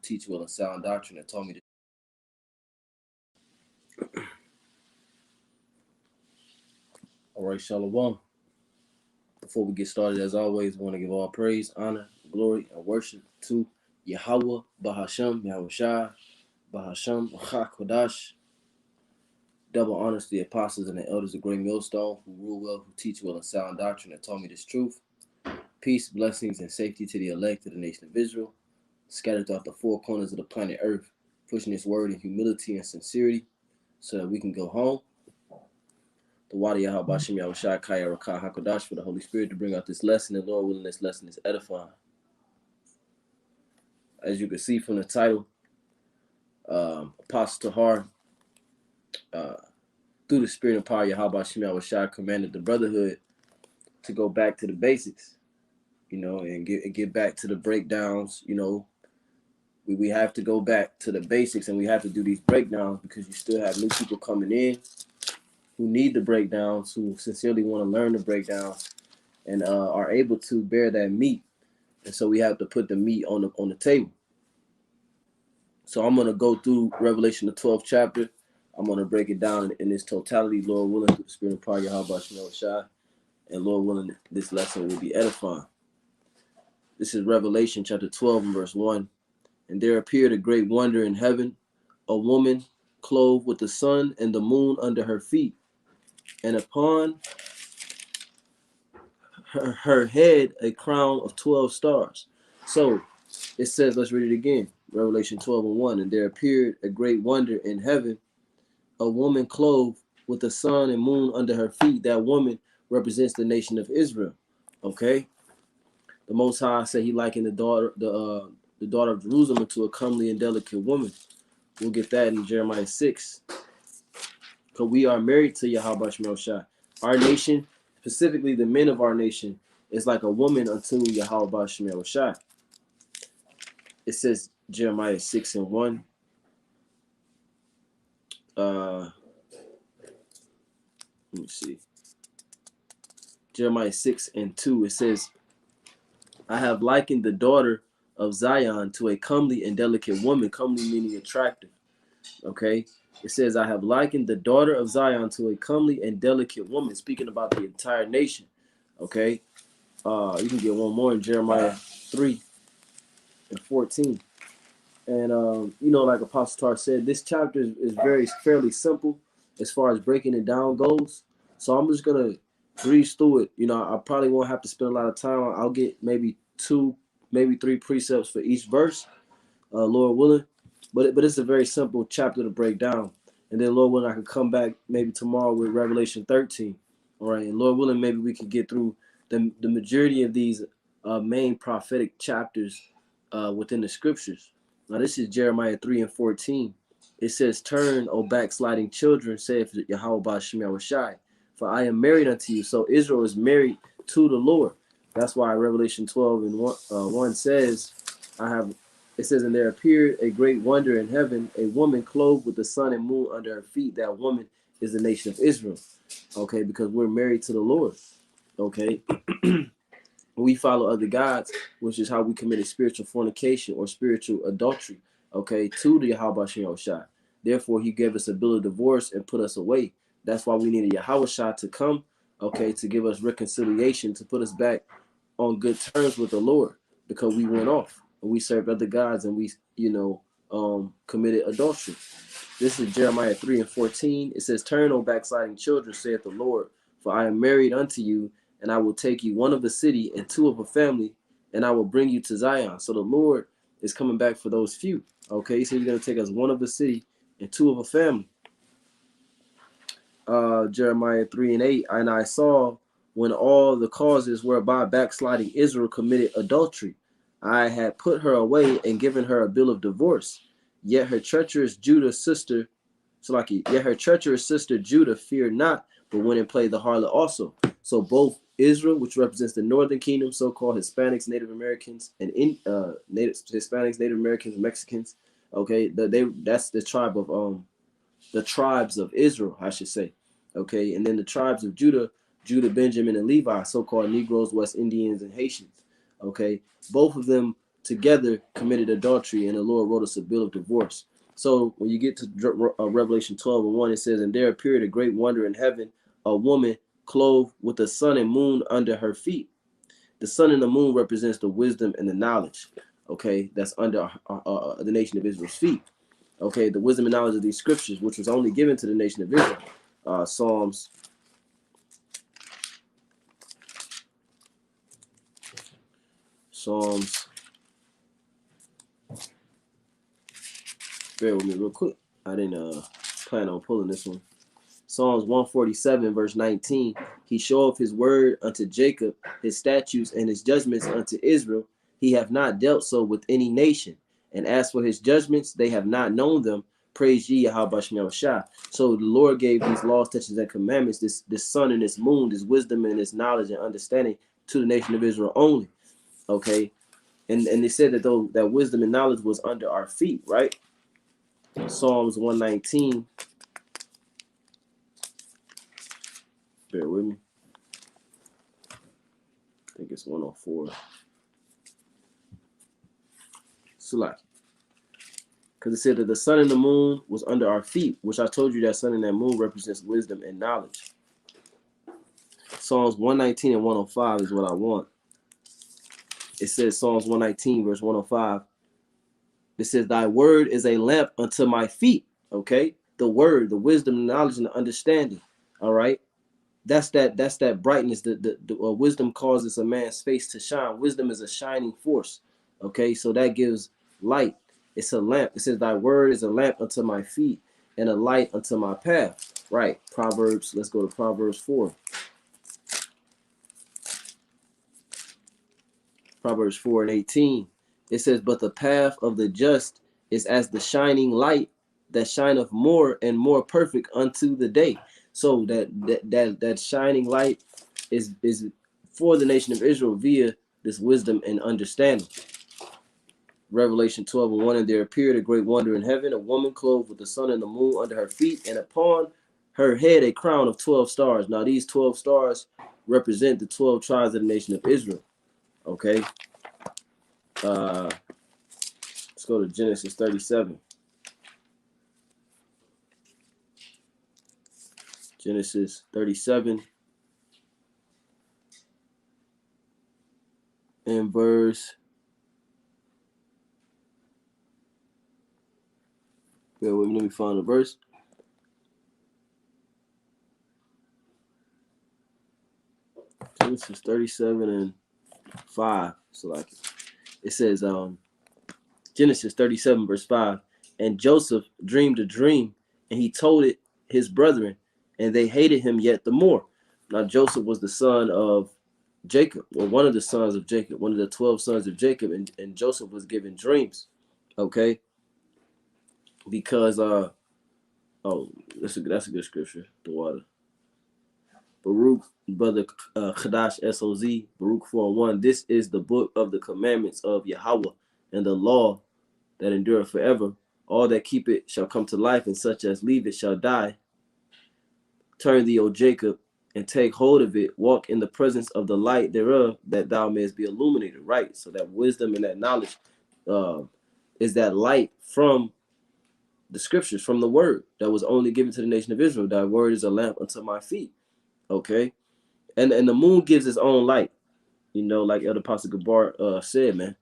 teach well and sound doctrine, that taught me to. All right, Shalom. Before we get started, as always, I want to give all praise, honor, glory, and worship to Yahweh, Bahashem, Yahushua, Bahashem, Kodash. Double honors to the apostles and the elders of Great Millstone, who rule well, who teach well and sound doctrine, that taught me this truth. Peace, blessings, and safety to the elect of the nation of Israel, scattered throughout the four corners of the planet Earth, pushing this word in humility and sincerity so that we can go home. The Wadi Yahabashim Yahushai Kaya Rakah HaKodash for the Holy Spirit to bring out this lesson, and Lord willing, this lesson is edifying. As you can see from the title, Apostle Tahar, through the Spirit and power, Yahabashim Yahushai commanded the brotherhood to go back to the basics, and get back to the breakdowns. We have to go back to the basics, and we have to do these breakdowns because you still have new people coming in who need the breakdowns, who sincerely want to learn the breakdowns, and are able to bear that meat. And so we have to put the meat on the table. So I'm going to go through Revelation, the 12th chapter. I'm going to break it down in its totality, Lord willing, through the Spirit and power, Yahweh Shai. And Lord willing, this lesson will be edifying. This is Revelation chapter 12 and verse 1. And there appeared a great wonder in heaven, a woman clothed with the sun and the moon under her feet, and upon her head a crown of 12 stars. So it says, let's read it again. Revelation 12 and 1. And there appeared a great wonder in heaven, a woman clothed with the sun and moon under her feet. That woman represents the nation of Israel. Okay. The Most High said he likened the daughter of Jerusalem into a comely and delicate woman. We'll get that in Jeremiah 6. Because we are married to Yahweh Shai. Our nation, specifically the men of our nation, is like a woman unto Yahweh Shai. It says Jeremiah 6 and 1. Let me see. Jeremiah 6 and 2. It says, I have likened the daughter of Zion to a comely and delicate woman. Comely meaning attractive. Okay. It says, I have likened the daughter of Zion to a comely and delicate woman, speaking about the entire nation. Okay. You can get one more in Jeremiah 3 and 14. And, like Apostle Tar said, this chapter is fairly simple as far as breaking it down goes. So I'm just going to breeze through it. I probably won't have to spend a lot of time. I'll get maybe 2, maybe 3 precepts for each verse, Lord willing. But it's a very simple chapter to break down. And then, Lord willing, I can come back maybe tomorrow with Revelation 13. All right. And Lord willing, maybe we can get through the majority of these main prophetic chapters within the scriptures. Now, this is Jeremiah 3 and 14. It says, turn, O backsliding children, saith Yahweh Ba'ashem Yahushai, for I am married unto you. So Israel is married to the Lord. That's why Revelation 12 and 1 says, it says, and there appeared a great wonder in heaven, a woman clothed with the sun and moon under her feet. That woman is the nation of Israel. Okay, because we're married to the Lord. Okay. We follow other gods, which is how we committed spiritual fornication or spiritual adultery, okay, to the Yahweh Shai. Therefore, he gave us a bill of divorce and put us away. That's why we needed Yahweh Shai to come, okay, to give us reconciliation, to put us back on good terms with the Lord, because we went off and we served other gods and we, committed adultery. This is Jeremiah 3 and 14. It says, turn, O backsliding children, saith the Lord, for I am married unto you, and I will take you one of a city and 2 of a family, and I will bring you to Zion. So the Lord is coming back for those few. Okay, so he's going to take us one of a city and 2 of a family. Jeremiah 3 and 8. And I saw when all the causes whereby backsliding Israel committed adultery, I had put her away and given her a bill of divorce. Yet her treacherous Judah sister, yet her treacherous sister Judah feared not, but went and played the harlot also. So both Israel, which represents the northern kingdom, so-called Hispanics, Native Americans, and Hispanics, Native Americans, Mexicans. Okay, that's the tribe of the tribes of Israel, I should say. Okay, and then the tribes of Judah, Benjamin, and Levi, so-called Negroes, West Indians, and Haitians. Okay, both of them together committed adultery, and the Lord wrote us a bill of divorce. So when you get to Revelation 12:1, it says, and there appeared a great wonder in heaven, a woman clothed with the sun and moon under her feet. The sun and the moon represents the wisdom and the knowledge, okay, that's under the nation of Israel's feet. Okay, the wisdom and knowledge of these scriptures, which was only given to the nation of Israel. Psalms. Bear with me real quick. I didn't plan on pulling this one. Psalms 147, verse 19. He showeth his word unto Jacob, his statutes and his judgments unto Israel. He hath not dealt so with any nation. And as for his judgments, they have not known them. Praise ye Yahweh Shem Shah. So the Lord gave these laws, statutes, and commandments, this sun and this moon, this wisdom and this knowledge and understanding to the nation of Israel only. Okay. And they said that though that wisdom and knowledge was under our feet, right? Psalms 119. Bear with me. I think it's 104. Select. Because it said that the sun and the moon was under our feet, which I told you that sun and that moon represents wisdom and knowledge. Psalms 119 and 105 is what I want. It says Psalms 119, verse 105. It says, thy word is a lamp unto my feet. Okay. The word, the wisdom, the knowledge, and the understanding. All right. That's that brightness. The wisdom causes a man's face to shine. Wisdom is a shining force. Okay. So that gives light. It's a lamp. It says, thy word is a lamp unto my feet and a light unto my path. Right. Proverbs. Let's go to Proverbs 4. Proverbs 4 and 18. It says, but the path of the just is as the shining light that shineth more and more perfect unto the day. So that shining light is for the nation of Israel via this wisdom and understanding. Revelation 12:1, and there appeared a great wonder in heaven, a woman clothed with the sun and the moon under her feet, and upon her head a crown of 12 stars. Now these 12 stars represent the 12 tribes of the nation of Israel. Okay. Let's go to Genesis 37. Genesis 37 and verse. Let me find the verse. Genesis 37 and 5. So like it says, Genesis 37 verse 5. And Joseph dreamed a dream, and he told it his brethren, and they hated him yet the more. Now Joseph was the son of Jacob, or one of the sons of Jacob, one of the 12 sons of Jacob, and Joseph was given dreams. Okay. Because that's a good scripture. The water. Baruch, brother Chadash SOZ, Baruch 4:1. This is the book of the commandments of Yahweh and the law that endureth forever. All that keep it shall come to life, and such as leave it shall die. Turn thee, O Jacob, and take hold of it. Walk in the presence of the light thereof, that thou mayest be illuminated. Right. So that wisdom and that knowledge is that light from the scriptures, from the word that was only given to the nation of Israel. Thy word is a lamp unto my feet. Okay. And the moon gives its own light. You know, like Elder Pastor Gabar said, man.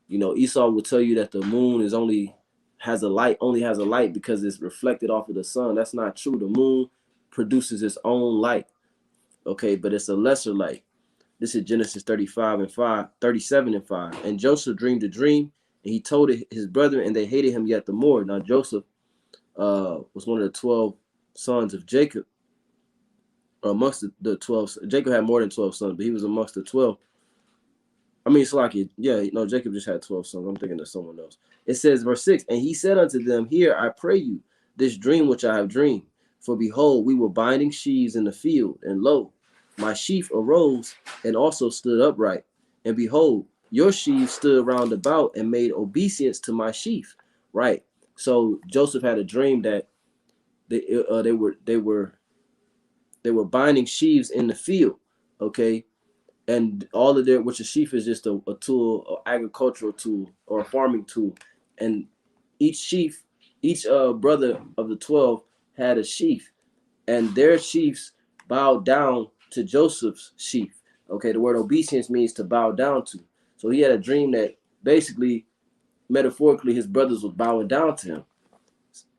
You know, Esau will tell you that the moon only has a light because it's reflected off of the sun. That's not true. The moon produces its own light. Okay, but it's a lesser light. This is Genesis 37 and 5. And Joseph dreamed a dream, and he told it his brethren, and they hated him yet the more. Now Joseph was one of the 12 sons of Jacob. Or amongst the 12. Jacob had more than 12 sons, but he was amongst the 12. I mean, it's like, yeah, no, Jacob just had 12 sons. I'm thinking of someone else. It says, verse 6, and he said unto them, hear, I pray you, this dream which I have dreamed. For behold, we were binding sheaves in the field, and lo, my sheaf arose and also stood upright. And behold, your sheaves stood round about and made obeisance to my sheaf. Right. So Joseph had a dream that they were binding sheaves in the field. Okay. and all of their, which a sheaf is just a tool, an agricultural tool or a farming tool, and each sheaf, each brother of the 12 had a sheaf, and their sheaves bowed down to Joseph's sheaf. Okay, the word obeisance means to bow down to. So he had a dream that basically, metaphorically, his brothers was bowing down to him.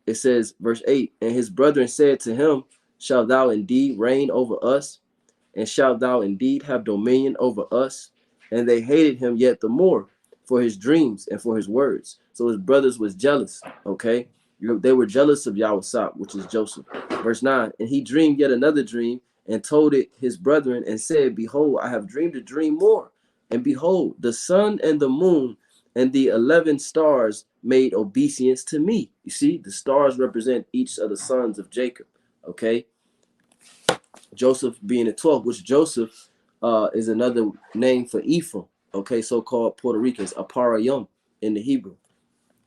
It says, verse 8, and his brethren said to him, shalt thou indeed reign over us? And shalt thou indeed have dominion over us? And they hated him yet the more for his dreams and for his words. So his brothers was jealous, okay? They were jealous of Yahusap, which is Joseph. Verse 9, and he dreamed yet another dream and told it his brethren and said, behold, I have dreamed a dream more. And behold, the sun and the moon and the 11 stars made obeisance to me. You see, the stars represent each of the sons of Jacob, okay? Joseph being the 12th, which Joseph is another name for Ephraim, okay, so-called Puerto Ricans, Aparayim in the Hebrew,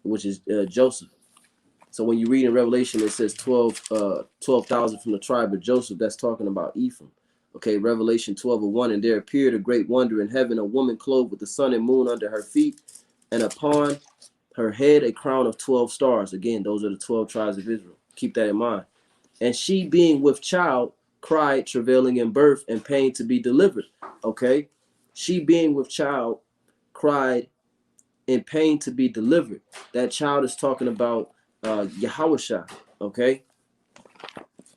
which is Joseph. So when you read in Revelation, it says 12,000 from the tribe of Joseph. That's talking about Ephraim. Okay, Revelation 12:1, and there appeared a great wonder in heaven, a woman clothed with the sun and moon under her feet, and upon her head a crown of 12 stars. Again, those are the 12 tribes of Israel. Keep that in mind. And she, being with child, cried, travailing in birth and pain to be delivered. Okay, she, being with child, cried in pain to be delivered. That child is talking about Yahushua. Okay,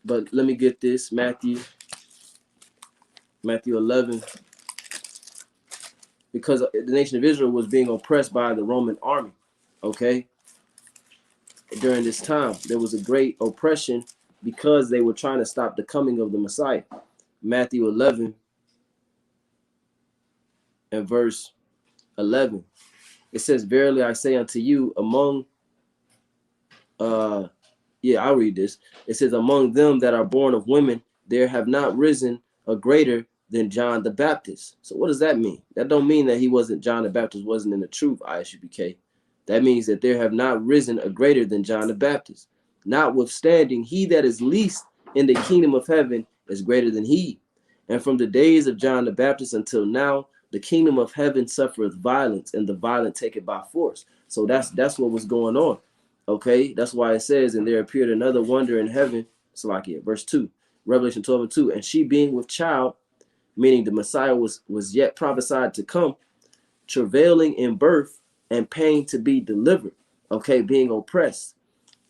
but let me get this. Matthew 11, because the nation of Israel was being oppressed by the Roman army. Okay, during this time there was a great oppression because they were trying to stop the coming of the Messiah. Matthew 11 and verse 11, it says, verily I say unto you, among I'll read this. It says, among them that are born of women, there have not risen a greater than John the Baptist. So what does that mean? That don't mean that John the Baptist wasn't in the truth, ISUBK. That means that there have not risen a greater than John the Baptist. Notwithstanding, he that is least in the kingdom of heaven is greater than he. And from the days of John the Baptist until now, the kingdom of heaven suffereth violence, and the violent take it by force. So that's what was going on. Okay, that's why it says, and there appeared another wonder in heaven. Salakia, verse 2, Revelation 12:2, and she being with child, meaning the Messiah was yet prophesied to come, travailing in birth and pain to be delivered. Okay, being oppressed.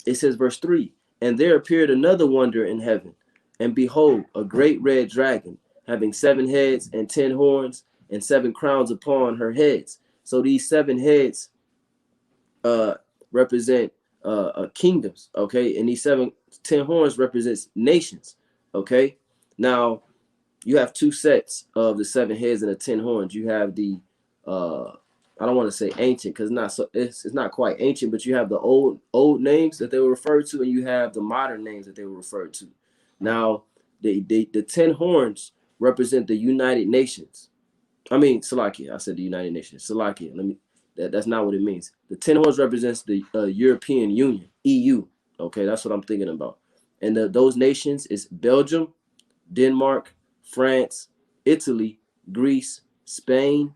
It says, verse 3, and there appeared another wonder in heaven, and behold, a great red dragon, having 7 heads and 10 horns, and 7 crowns upon her heads. So these 7 heads represent kingdoms, okay, and these 10 horns represents nations. Okay, now you have 2 sets of the 7 heads and the 10 horns. You have the I don't want to say ancient, because it's not quite ancient, but you have the old names that they were referred to, and you have the modern names that they were referred to. Now the 10 horns represent the United Nations. I mean, Salakia, I said the United Nations. Salakia, that's not what it means. The 10 horns represents the European Union, EU. Okay, that's what I'm thinking about. And those nations is Belgium, Denmark, France, Italy, Greece, Spain,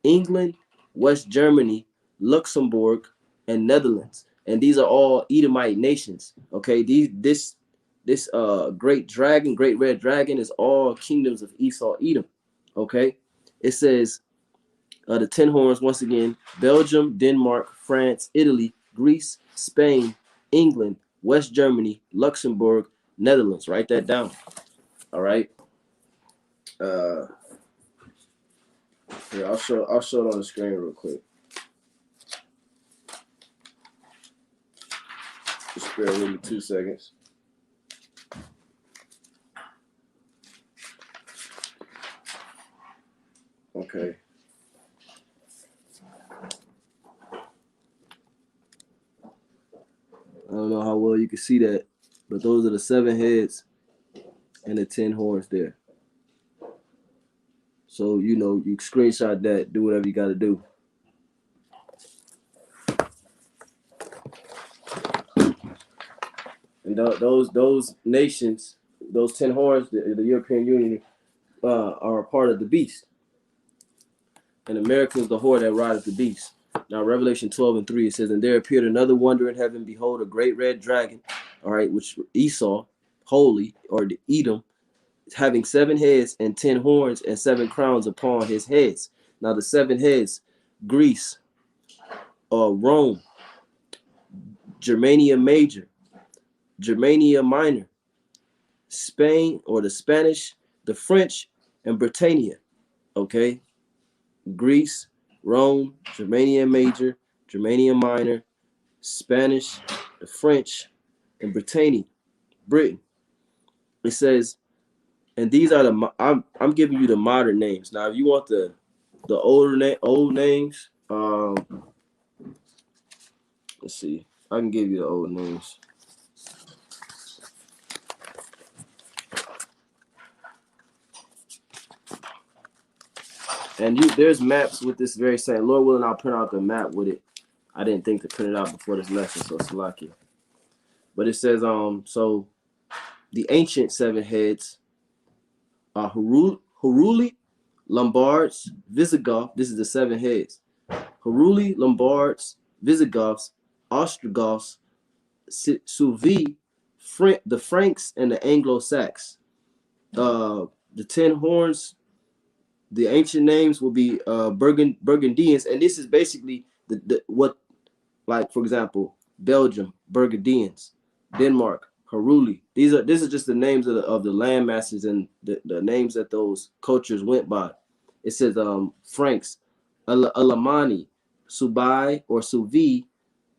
England, West Germany, Luxembourg, and Netherlands. And these are all Edomite nations. Okay, this great red dragon is all kingdoms of Esau, Edom. Okay, it says the 10 horns, once again, Belgium, Denmark, France, Italy, Greece, Spain, England, West Germany, Luxembourg, Netherlands. Write that down. All right. Here, I'll show it on the screen real quick. Just bear with me 2 seconds. Okay. I don't know how well you can see that, but those are the 7 heads and the 10 horns there. So, you screenshot that, do whatever you got to do. And those nations, those 10 horns, the European Union, are a part of the beast. And America is the whore that rideth the beast. Now, Revelation 12:3, it says, and there appeared another wonder in heaven. Behold, a great red dragon, all right, which Esau, holy, or the Edom, having 7 heads and 10 horns and 7 crowns upon his heads. Now, the 7 heads, Greece, Rome, Germania Major, Germania Minor, Spain, or the Spanish, the French, and Britannia. Okay, Greece, Rome, Germania Major, Germania Minor, Spanish, the French, and Britannia, Britain. It says, and these are the I'm giving you the modern names. Now, if you want the old names, let's see, I can give you the old names. And there's maps with this very same. Lord willing, I'll print out the map with it. I didn't think to print it out before this lesson, so it's lucky. But it says, so the ancient 7 heads are Heruli, Lombards, Visigoths. This is the 7 heads. Heruli, Lombards, Visigoths, Ostrogoths, Suevi, the Franks, and the Anglo-Saxons. The 10 horns, the ancient names will be Burgundians, and this is basically what, like, for example, Belgium, Burgundians, Denmark, Heruli. This is just the names of the land masses and the names that those cultures went by. It says Franks, Alemanni, Subai or Suevi,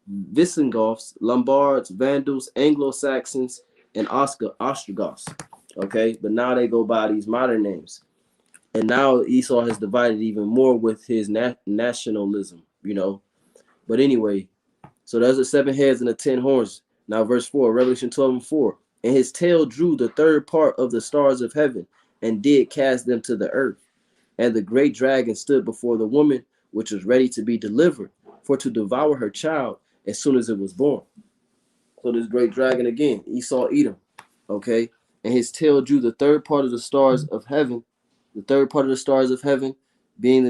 Visigoths, Lombards, Vandals, Anglo-Saxons, and Ostrogoths. Okay, but now they go by these modern names. And now Esau has divided even more with his nationalism, you know. But anyway, so there's the 7 heads and the 10 horns. Now, verse 4, Revelation 12:4. And his tail drew the 3rd part of the stars of heaven and did cast them to the earth. And the great dragon stood before the woman, which was ready to be delivered, for to devour her child as soon as it was born. So this great dragon again, Esau, Edom, okay? And his tail drew the 3rd part of the stars of heaven, the 3rd part of the stars of heaven being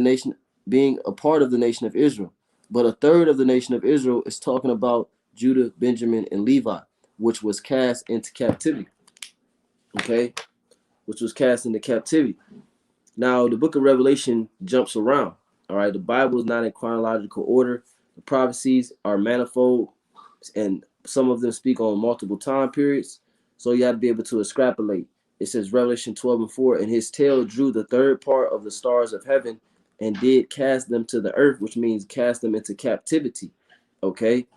a part of the nation of Israel. But a 3rd of the nation of Israel is talking about Judah, Benjamin, and Levi, which was cast into captivity. Okay? Which was cast into captivity. Now, the book of Revelation jumps around. All right? The Bible is not in chronological order. The prophecies are manifold, and some of them speak on multiple time periods. So you have to be able to extrapolate. It says Revelation 12:4, and his tail drew the 3rd part of the stars of heaven and did cast them to the earth, which means cast them into captivity. Okay?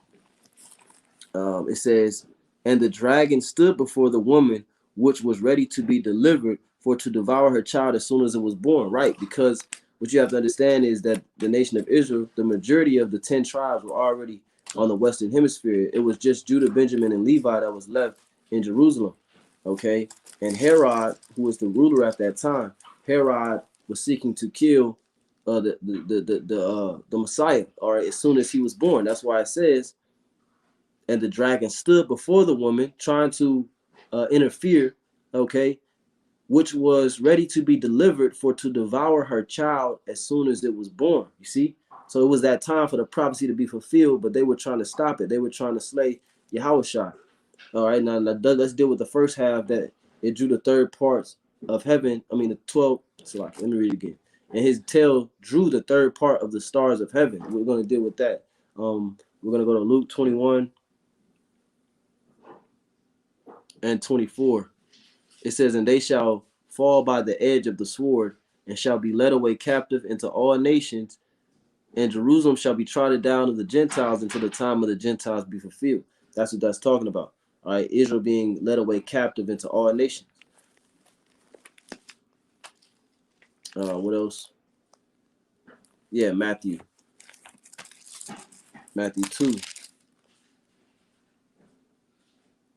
It says, and the dragon stood before the woman, which was ready to be delivered, for to devour her child as soon as it was born. Right? Because what you have to understand is that the nation of Israel, the majority of the 10 tribes were already on the Western Hemisphere. It was just Judah, Benjamin, and Levi that was left in Jerusalem. Okay? And Herod, who was the ruler at that time, Herod was seeking to kill the Messiah, all right, as soon as he was born. That's why it says, and the dragon stood before the woman, trying to interfere, okay, which was ready to be delivered, for to devour her child as soon as it was born. You see? So it was that time for the prophecy to be fulfilled, but they were trying to stop it. They were trying to slay Yahushua. All right, now let's deal with the first half, that it drew the 3rd parts of heaven. I mean, the 12. So let me read it again. And his tail drew the 3rd part of the stars of heaven. We're going to deal with that. We're going to go to Luke 21 and 24. It says, and they shall fall by the edge of the sword, and shall be led away captive into all nations, and Jerusalem shall be trodden down of the Gentiles until the time of the Gentiles be fulfilled. That's what that's talking about. All right, Israel being led away captive into all nations. What else? Yeah, Matthew 2.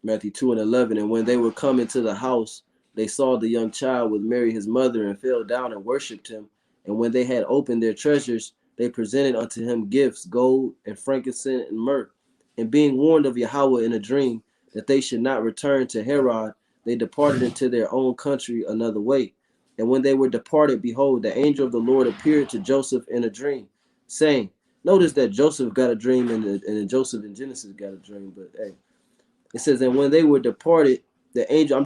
Matthew 2:11. And when they were come into the house, they saw the young child with Mary his mother, and fell down and worshipped him. And when they had opened their treasures, they presented unto him gifts, gold and frankincense and myrrh. And being warned of Yahweh in a dream that they should not return to Herod, they departed into their own country another way. And when they were departed, behold, the angel of the Lord appeared to Joseph in a dream, saying, notice that Joseph got a dream and Joseph in Genesis got a dream, but hey, it says, and when they were departed, the angel,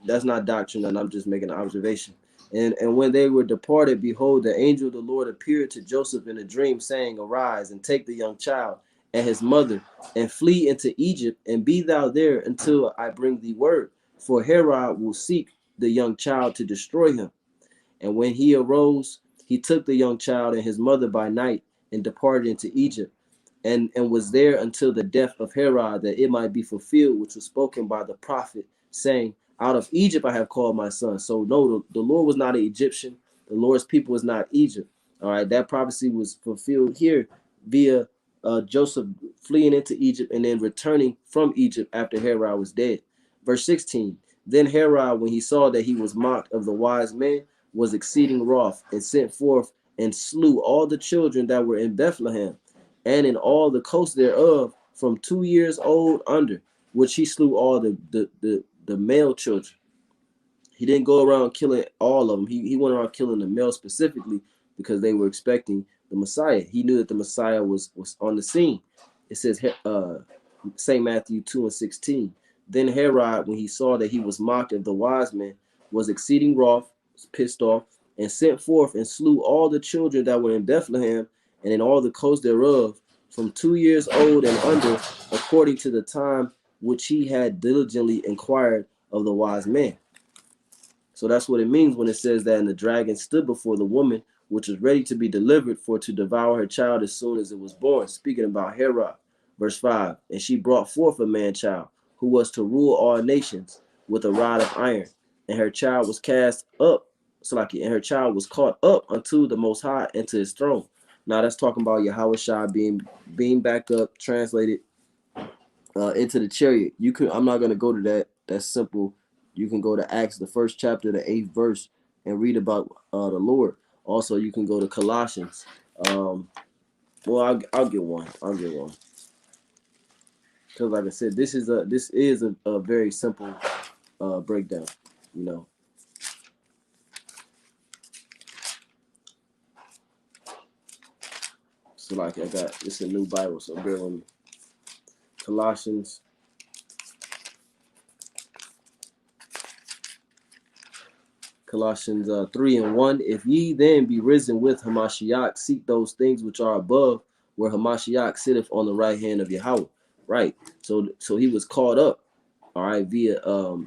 that's not doctrine, and I'm just making an observation. And when they were departed, behold, the angel of the Lord appeared to Joseph in a dream, saying, arise and take the young child and his mother and flee into Egypt, and be thou there until I bring thee word. For Herod will seek the young child to destroy him. And when he arose, he took the young child and his mother by night and departed into Egypt, and was there until the death of Herod, that it might be fulfilled, which was spoken by the prophet, saying, out of Egypt I have called my son. So no, the Lord was not an Egyptian. The Lord's people was not Egypt. All right, that prophecy was fulfilled here via Joseph fleeing into Egypt and then returning from Egypt after Herod was dead. Verse 16, then Herod, when he saw that he was mocked of the wise men, was exceeding wroth, and sent forth and slew all the children that were in Bethlehem and in all the coast thereof, from 2 years old under, which he slew all the male children. He didn't go around killing all of them. He went around killing the male specifically because they were expecting the Messiah. He knew that the Messiah was on the scene. It says, St. Matthew 2:16. Then Herod, when he saw that he was mocked of the wise men, was exceeding wroth, pissed off, and sent forth and slew all the children that were in Bethlehem and in all the coast thereof, from 2 years old and under, according to the time which he had diligently inquired of the wise men. So that's what it means when it says that, and the dragon stood before the woman, which was ready to be delivered, for to devour her child as soon as it was born. Speaking about Herod. Verse 5, and she brought forth a man child, who was to rule all nations with a rod of iron. And her child was cast up, and her child was caught up unto the Most High and to his throne. Now that's talking about Yahushua being back up, translated into the chariot. I'm not going to go to that. That's simple. You can go to Acts, the first chapter, the 8th verse, and read about the Lord. Also, you can go to Colossians. Well, I'll get one. Because like I said, this is a very simple breakdown. You know. So like it's a new Bible, so bear with me. Colossians. Colossians 3:1. If ye then be risen with Hamashiach, seek those things which are above, where Hamashiach sitteth on the right hand of Yahweh. Right. So he was caught up, all right, via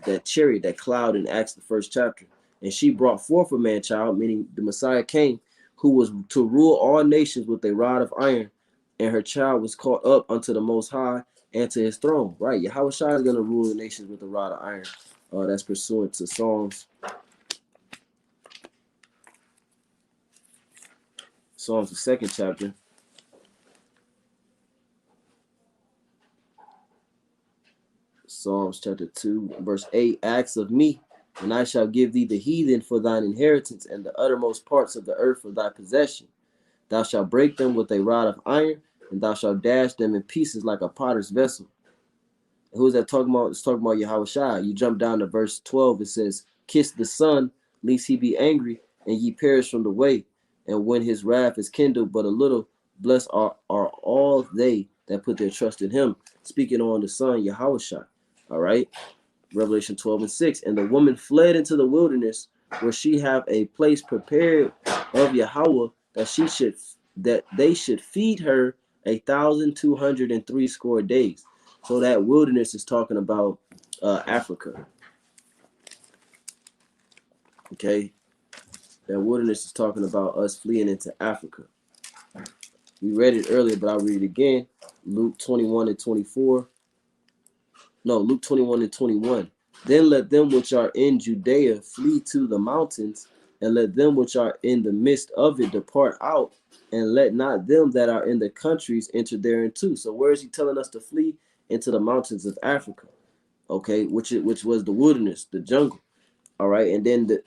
that chariot, that cloud in Acts, the first chapter. And she brought forth a man child, meaning the Messiah came, who was to rule all nations with a rod of iron. And her child was caught up unto the Most High and to his throne. Right. Yahweh is going to rule the nations with a rod of iron. That's pursuant to Psalms. Psalms, the second chapter. Psalms chapter 2, verse 8. Ask of me, and I shall give thee the heathen for thine inheritance, and the uttermost parts of the earth for thy possession. Thou shalt break them with a rod of iron, and thou shalt dash them in pieces like a potter's vessel. And who is that talking about? It's talking about Yahushua. You jump down to verse 12. It says, kiss the Son, lest he be angry, and ye perish from the way. And when his wrath is kindled but a little, blessed are all they that put their trust in him. Speaking on the Son, Yahushua. All right. Revelation 12:6. And the woman fled into the wilderness, where she have a place prepared of Yahweh, that they should feed her 1,260 days. So that wilderness is talking about Africa. Okay. That wilderness is talking about us fleeing into Africa. We read it earlier, but I'll read it again. Luke 21:24. No, Luke 21:21. Then let them which are in Judea flee to the mountains, and let them which are in the midst of it depart out, and let not them that are in the countries enter thereinto. So where is he telling us to flee? Into the mountains of Africa, okay, which was the wilderness, the jungle. All right, and then the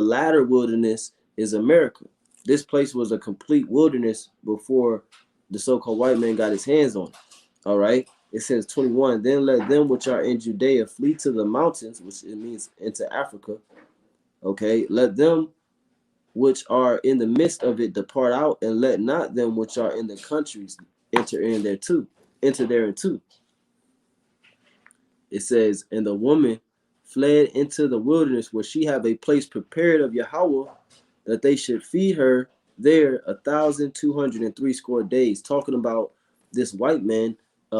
latter wilderness is America. This place was a complete wilderness before the so-called white man got his hands on it. All right, it says 21. Then let them which are in Judea flee to the mountains, which it means into Africa, Okay, let them which are in the midst of it depart out, and let not them which are in the countries enter in there too. Enter therein too. It says, and the woman fled into the wilderness where she had a place prepared of Yahweh that they should feed her there 1,203 score days. Talking about this white man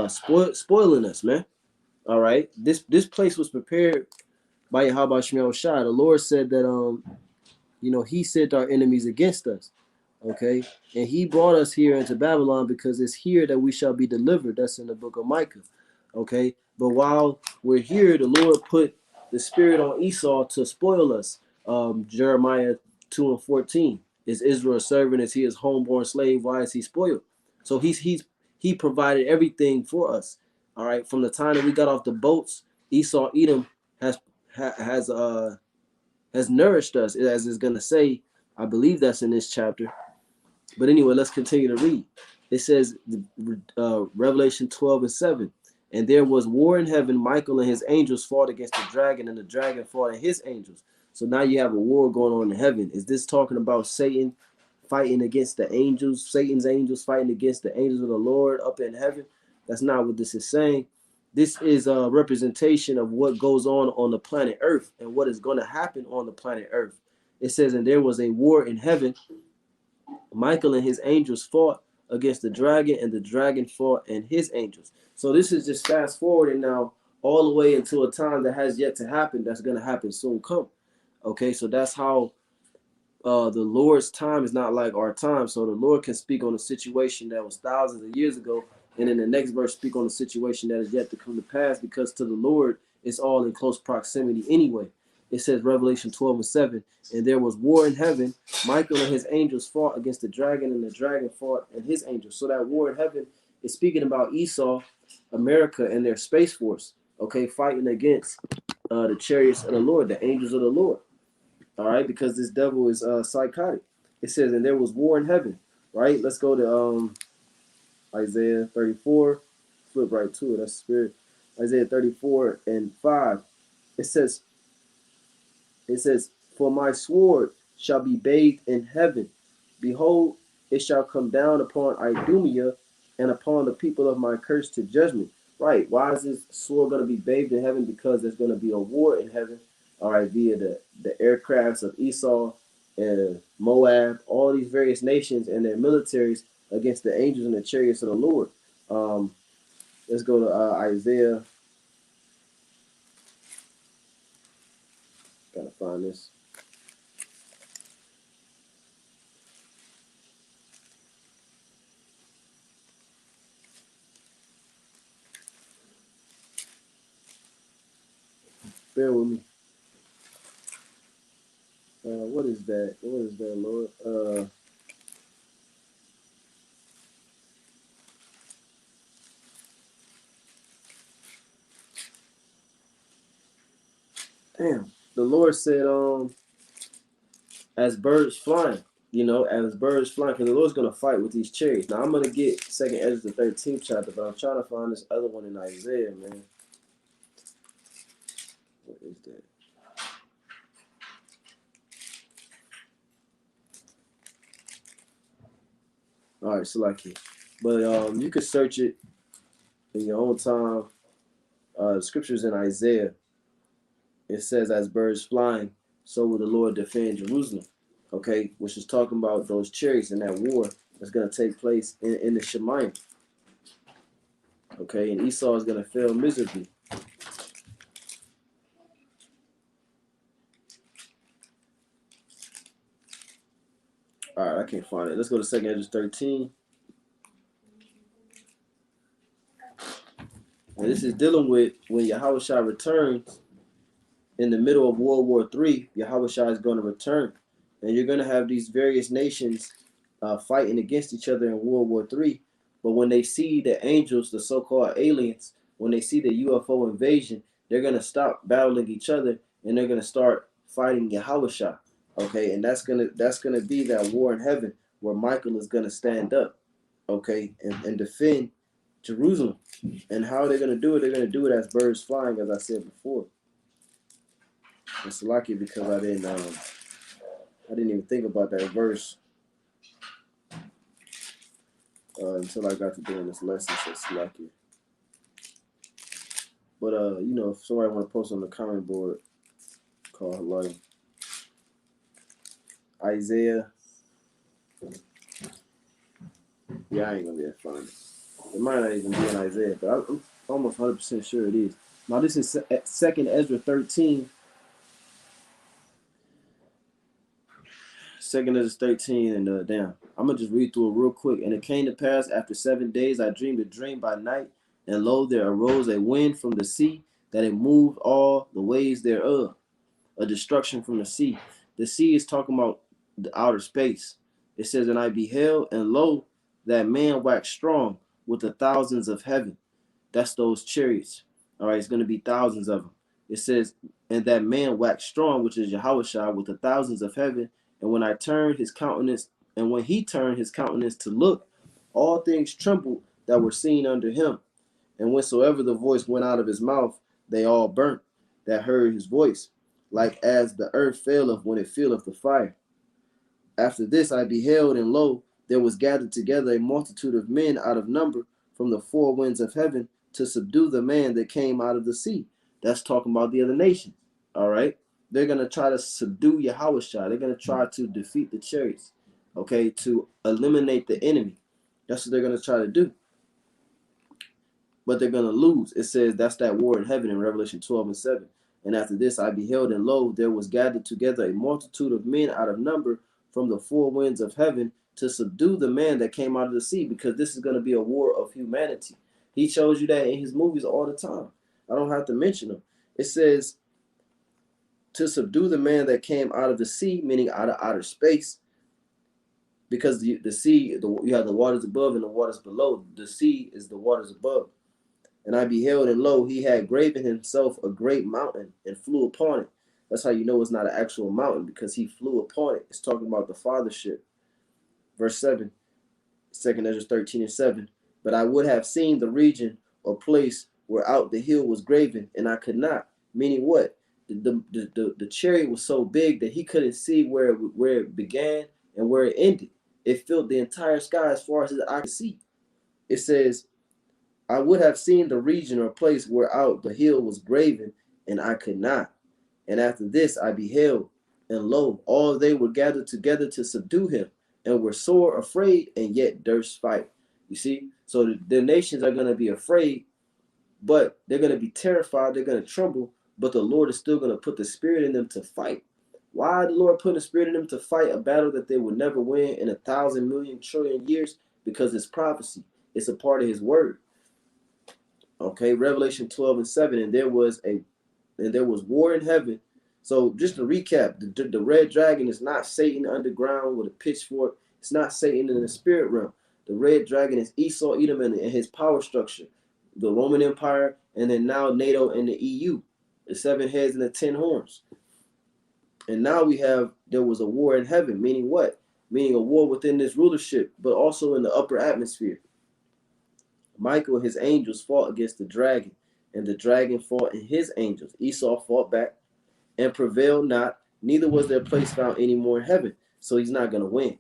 spoiling us, man. All right. This place was prepared by Yahweh Shemel Shah. The Lord said that he sent our enemies against us. Okay. And he brought us here into Babylon because it's here that we shall be delivered. That's in the book of Micah. Okay. But while we're here, the Lord put the spirit on Esau to spoil us. Jeremiah 2:14. Is Israel a servant? Is he his homeborn slave? Why is he spoiled? So he provided everything for us. All right. From the time that we got off the boats, Esau Edom has nourished us, as it's gonna say. I believe that's in this chapter. But anyway, let's continue to read. It says, Revelation 12:7. And there was war in heaven. Michael and his angels fought against the dragon, and the dragon fought and his angels. So now you have a war going on in heaven. Is this talking about Satan fighting against the angels, Satan's angels fighting against the angels of the Lord up in heaven? That's not what this is saying. This is a representation of what goes on the planet Earth and what is going to happen on the planet Earth. It says, and there was a war in heaven. Michael and his angels fought against the dragon, and the dragon fought and his angels. So this is just fast forwarding now all the way into a time that has yet to happen. That's going to happen soon come. Okay, so that's how the Lord's time is not like our time. So the Lord can speak on a situation that was thousands of years ago, and in the next verse speak on a situation that is yet to come to pass, because to the Lord it's all in close proximity anyway. It says Revelation 12:7, and there was war in heaven. Michael and his angels fought against the dragon, and the dragon fought and his angels. So that war in heaven is speaking about Esau, America, and their space force. Okay, fighting against the chariots of the Lord, the angels of the Lord. All right, because this devil is psychotic. It says, and there was war in heaven. Right. Let's go to Isaiah 34. Flip right to it. That's spirit. Isaiah 34:5. It says, for my sword shall be bathed in heaven. Behold, it shall come down upon Idumea and upon the people of my curse to judgment. Right. Why is this sword going to be bathed in heaven? Because there's going to be a war in heaven. All right, via the aircrafts of Esau and Moab, all these various nations and their militaries against the angels and the chariots of the Lord. Let's go to Isaiah. Gotta find this. Bear with me. What is that? What is that, Lord? Damn. The Lord said, as birds flying, as birds flying, because the Lord's gonna fight with these chariots. Now I'm gonna get Second Ezra the 13th chapter, but I'm trying to find this other one in Isaiah, man. What is that? All right, Salaki. But you could search it in your own time. The scriptures in Isaiah, it says, as birds flying, so will the Lord defend Jerusalem. Okay, which is talking about those chariots and that war that's going to take place in the Shemayim. Okay, and Esau is going to fail miserably. All right, I can't find it. Let's go to 2 Ezra 13. And this is dealing with when Yahushua returns in the middle of World War III. Yahushua is going to return. And you're going to have these various nations fighting against each other in World War III. But when they see the angels, the so-called aliens, when they see the UFO invasion, they're going to stop battling each other and they're going to start fighting Yahushua. Okay, and that's gonna be that war in heaven where Michael is gonna stand up, okay, and defend Jerusalem. And how they're gonna do it? They're gonna do it as birds flying, as I said before. It's lucky because I didn't even think about that verse until I got to doing this lesson. So it's lucky. But you know, if somebody want to post on the comment board, call hello. Isaiah. Yeah, I ain't gonna be able to find it. It might not even be in Isaiah, but I'm almost 100% sure it is. Now this is 2nd Ezra 13. 2nd Ezra 13, and damn, I'm gonna just read through it real quick. And it came to pass after 7 days, I dreamed a dream by night, and lo, there arose a wind from the sea, that it moved all the waves thereof, a destruction from the sea. The sea is talking about the outer space. It says, and I beheld, and lo, that man waxed strong with the thousands of heaven. That's those chariots. All right, it's going to be thousands of them. It says, and that man waxed strong, which is Yahushua, with the thousands of heaven. And when I turned his countenance, and when he turned his countenance to look, all things trembled that were seen under him. And whensoever the voice went out of his mouth, they all burnt that heard his voice, like as the earth faileth when it feeleth the fire. After this I beheld, and lo, there was gathered together a multitude of men out of number from the four winds of heaven to subdue the man that came out of the sea. That's talking about the other nations. All right. They're going to try to subdue Yahushua. They're going to try to defeat the chariots. Okay. To eliminate the enemy. That's what they're going to try to do. But they're going to lose. It says that's that war in heaven in Revelation 12 and 7. And after this I beheld, and lo, there was gathered together a multitude of men out of number from the four winds of heaven to subdue the man that came out of the sea, because this is going to be a war of humanity. He shows you that in his movies all the time. I don't have to mention them. It says to subdue the man that came out of the sea, meaning out of outer space, because the sea, you have the waters above and the waters below. The sea is the waters above. And I beheld, and lo, he had graven himself a great mountain and flew upon it. That's how you know it's not an actual mountain, because he flew upon it. It's talking about the fathership. Verse 7, 2nd Ezra 13 and 7. But I would have seen the region or place where out the hill was graven, and I could not. Meaning what? The chariot was so big that he couldn't see where it began and where it ended. It filled the entire sky as far as his eye could see. It says, I would have seen the region or place where out the hill was graven, and I could not. And after this I beheld, and lo, all they were gathered together to subdue him, and were sore afraid, and yet durst fight. You see? So the nations are going to be afraid, but they're going to be terrified, they're going to tremble, but the Lord is still going to put the spirit in them to fight. Why the Lord put a spirit in them to fight a battle that they would never win in 1,000 million trillion years? Because it's prophecy. It's a part of his word. Okay, Revelation 12 and 7, and there was war in heaven. So just to recap, the red dragon is not Satan underground with a pitchfork. It's not Satan in the spirit realm. The red dragon is Esau, Edom, and his power structure, the Roman Empire, and then now NATO and the EU, the 7 heads and the 10 horns. And now there was a war in heaven, meaning what? Meaning a war within this rulership, but also in the upper atmosphere. Michael and his angels fought against the dragon, and the dragon fought and his angels. Esau fought back and prevailed not, neither was their place found any more in heaven. So he's not going to win.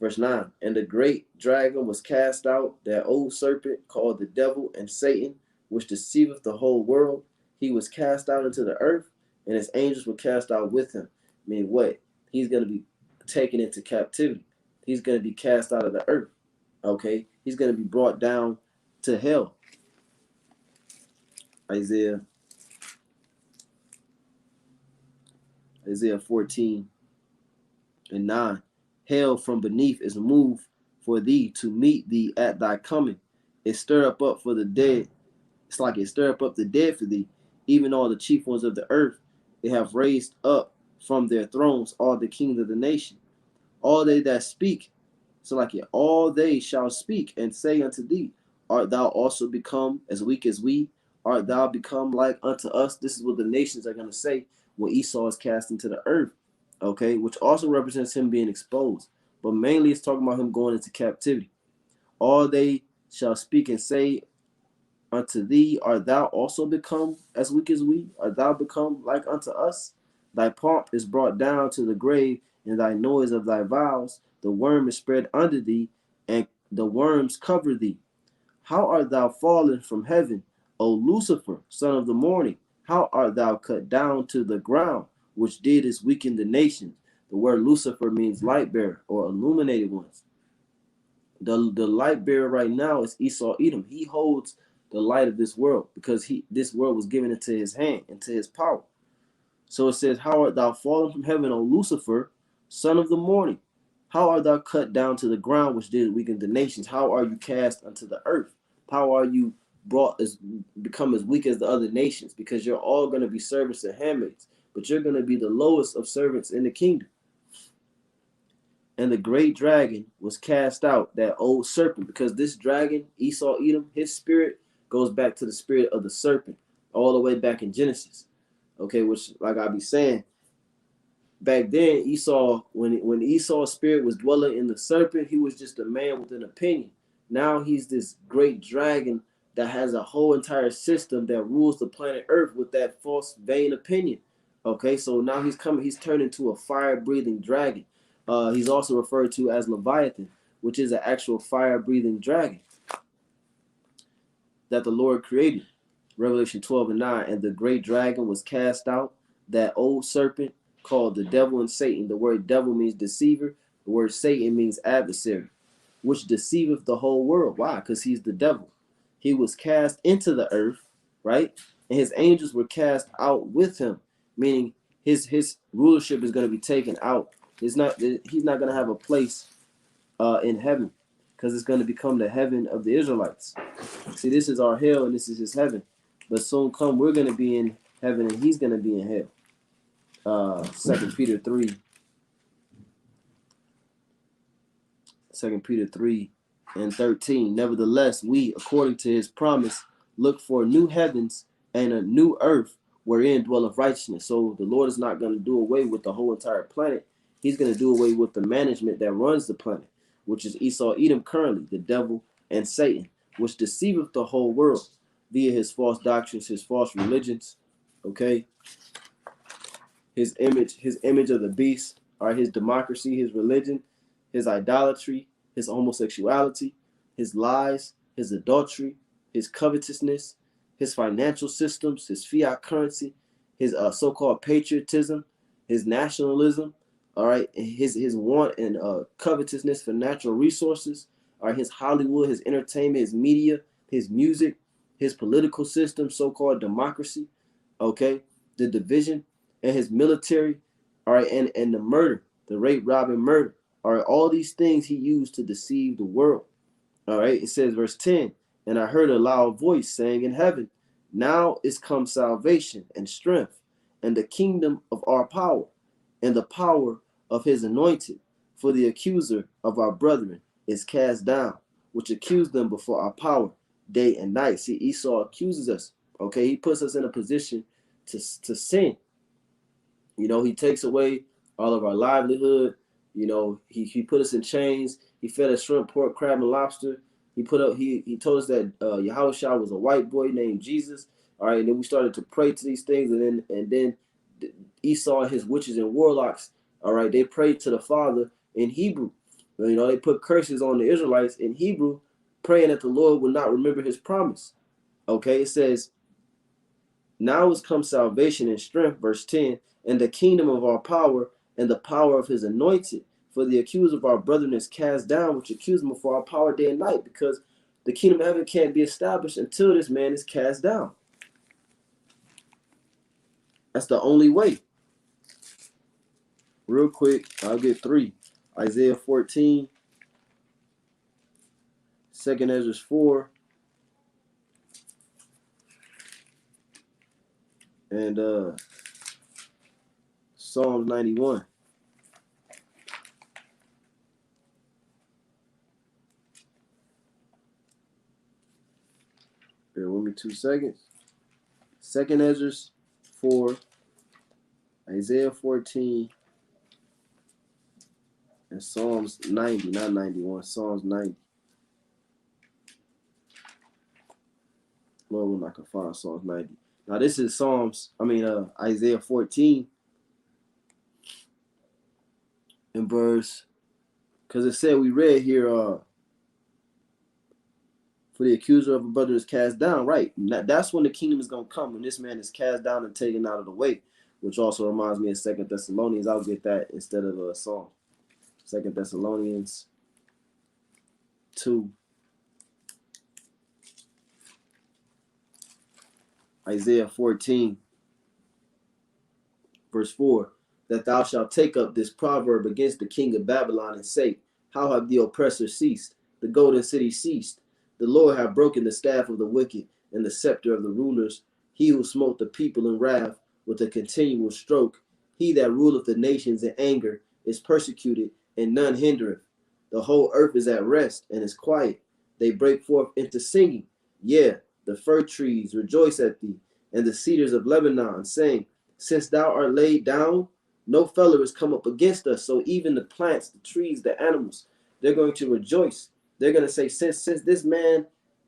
Verse 9, and the great dragon was cast out, that old serpent called the devil and Satan, which deceiveth the whole world. He was cast out into the earth, and his angels were cast out with him. I mean, what? He's going to be taken into captivity. He's going to be cast out of the earth. Okay, he's going to be brought down to hell. Isaiah 14 and 9. Hell from beneath is moved for thee to meet thee at thy coming. It stir up for the dead. It's like it stir up the dead for thee. Even all the chief ones of the earth, they have raised up from their thrones all the kings of the nation. All they that speak, so like it, all they shall speak and say unto thee, art thou also become as weak as we? Art thou become like unto us? This is what the nations are going to say when Esau is cast into the earth. Okay, which also represents him being exposed. But mainly it's talking about him going into captivity. All they shall speak and say unto thee, art thou also become as weak as we? Art thou become like unto us? Thy pomp is brought down to the grave, and thy noise of thy vows. The worm is spread under thee, and the worms cover thee. How art thou fallen from heaven, O Lucifer, son of the morning? How art thou cut down to the ground, which didst weaken the nations? The word Lucifer means light bearer or illuminated ones. The light bearer right now is Esau Edom. He holds the light of this world because this world was given into his hand, into his power. So it says, how art thou fallen from heaven, O Lucifer, son of the morning? How art thou cut down to the ground, which did weaken the nations? How are you cast unto the earth? How are you become as weak as the other nations? Because you're all going to be servants and handmaids, but you're going to be the lowest of servants in the kingdom. And the great dragon was cast out, that old serpent, because this dragon, Esau Edom, his spirit goes back to the spirit of the serpent, all the way back in Genesis. Okay, which, like I be saying, back then Esau, when Esau's spirit was dwelling in the serpent, he was just a man with an opinion. Now he's this great dragon that has a whole entire system that rules the planet Earth with that false vain opinion. Okay, so now he's turned into a fire-breathing dragon. He's also referred to as Leviathan, which is an actual fire-breathing dragon that the Lord created. Revelation 12:9, and the great dragon was cast out, that old serpent called the devil and Satan. The word devil means deceiver. The word Satan means adversary, which deceiveth the whole world. Why? Because he's the devil. He was cast into the earth, right? And his angels were cast out with him, meaning his rulership is going to be taken out. He's not going to have a place in heaven, because it's going to become the heaven of the Israelites. See, this is our hell and this is his heaven. But soon come, we're going to be in heaven and he's going to be in hell. 2 Peter 3. 2 Peter 3:13. Nevertheless, we, according to his promise, look for new heavens and a new earth wherein dwelleth righteousness. So the Lord is not going to do away with the whole entire planet. He's going to do away with the management that runs the planet, which is Esau Edom currently, the devil and Satan, which deceiveth the whole world via his false doctrines, his false religions, okay? His image of the beast, or his democracy, his religion, his idolatry, his homosexuality, his lies, his adultery, his covetousness, his financial systems, his fiat currency, his so-called patriotism, his nationalism, all right, his want and covetousness for natural resources, all right, his Hollywood, his entertainment, his media, his music, his political system, so-called democracy, okay, the division, and his military, all right, and the murder, the rape, rob, and murder. All right, all these things he used to deceive the world. All right, it says, verse 10, and I heard a loud voice saying in heaven, now is come salvation and strength, and the kingdom of our power, and the power of his anointed. For the accuser of our brethren is cast down, which accused them before our power day and night. See, Esau accuses us. Okay, he puts us in a position to sin. You know, he takes away all of our livelihood. You know, he put us in chains. He fed us shrimp, pork, crab, and lobster. He told us that Yahushua was a white boy named Jesus. All right, and then we started to pray to these things, and then Esau and his witches and warlocks, all right, they prayed to the Father in Hebrew. You know, they put curses on the Israelites in Hebrew, praying that the Lord would not remember his promise. Okay, it says, now is come salvation and strength, verse 10, and the kingdom of our power and the power of his anointed. For the accuser of our brethren is cast down, which accuse him before our power day and night, because the kingdom of heaven can't be established until this man is cast down. That's the only way. Real quick, I'll get 3. Isaiah 14, 2 Ezra 4, and Psalms 91. Bear with me 2 seconds. 2 Ezra 4, Isaiah 14, and Psalms 90, not 91, Psalms 90. Lord, when I can find Psalms 90. Now this is Isaiah 14 in verse, because it said we read here, for the accuser of a brother is cast down, right? That's when the kingdom is going to come, when this man is cast down and taken out of the way, which also reminds me of 2 Thessalonians. I'll get that instead of a song. 2 Thessalonians 2. Isaiah 14, verse 4, that thou shalt take up this proverb against the king of Babylon and say, how have the oppressor ceased? The golden city ceased. The Lord hath broken the staff of the wicked and the scepter of the rulers. He who smote the people in wrath with a continual stroke. He that ruleth the nations in anger is persecuted, and none hindereth. The whole earth is at rest and is quiet. They break forth into singing. Yeah, the fir trees rejoice at thee, and the cedars of Lebanon, saying, since thou art laid down, no fellow has come up against us. So even the plants, the trees, the animals, they're going to rejoice. They're going to say, since this man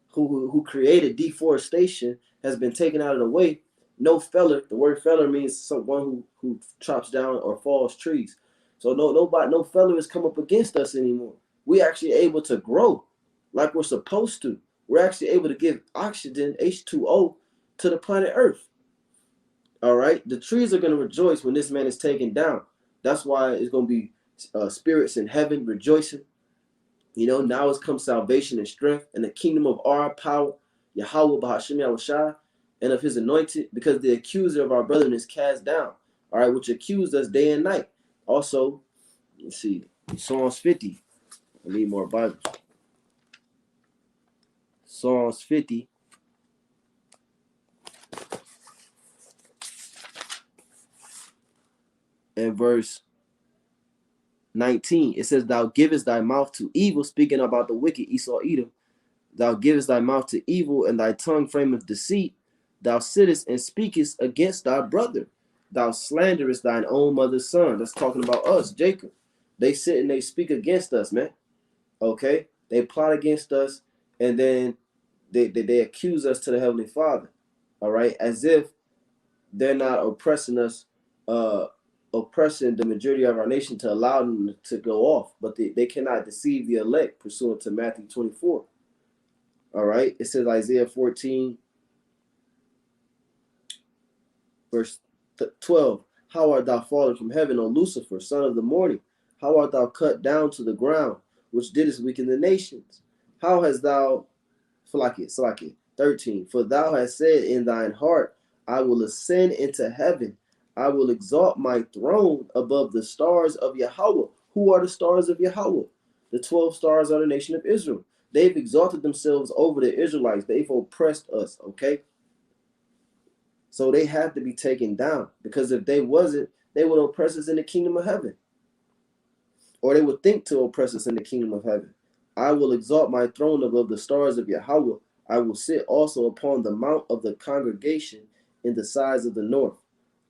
who created deforestation has been taken out of the way, no feller, the word feller means someone who chops down or falls trees. So no feller has come up against us anymore. We're actually able to grow like we're supposed to. We're actually able to give oxygen, H2O, to the planet Earth. All right, the trees are going to rejoice when this man is taken down. That's why it's going to be spirits in heaven rejoicing. You know, now has come salvation and strength and the kingdom of our power, Yahweh Bahashim Yahushua, and of his anointed, because the accuser of our brethren is cast down. All right, which accused us day and night. Also, let's see, Psalms 50. I need more Bibles. Psalms 50. And verse 19, it says, thou givest thy mouth to evil, speaking about the wicked Esau Edom. Thou givest thy mouth to evil, and thy tongue frameth deceit. Thou sittest and speakest against thy brother. Thou slanderest thine own mother's son. That's talking about us, Jacob. They sit and they speak against us, man. Okay? They plot against us, and then they accuse us to the Heavenly Father. All right? As if they're not oppressing us, oppressing the majority of our nation to allow them to go off. But they cannot deceive the elect, pursuant to Matthew 24. All right? It says Isaiah 14, verse 12. How art thou fallen from heaven, O Lucifer, son of the morning? How art thou cut down to the ground, which didst weaken the nations? How hast thou, Salakia, 13. For thou hast said in thine heart, I will ascend into heaven. I will exalt my throne above the stars of Yahweh. Who are the stars of Yahweh? The 12 stars are the nation of Israel. They've exalted themselves over the Israelites. They've oppressed us, okay? So they have to be taken down, because if they wasn't, they would oppress us in the kingdom of heaven. Or they would think to oppress us in the kingdom of heaven. I will exalt my throne above the stars of Yahweh. I will sit also upon the mount of the congregation in the sides of the north.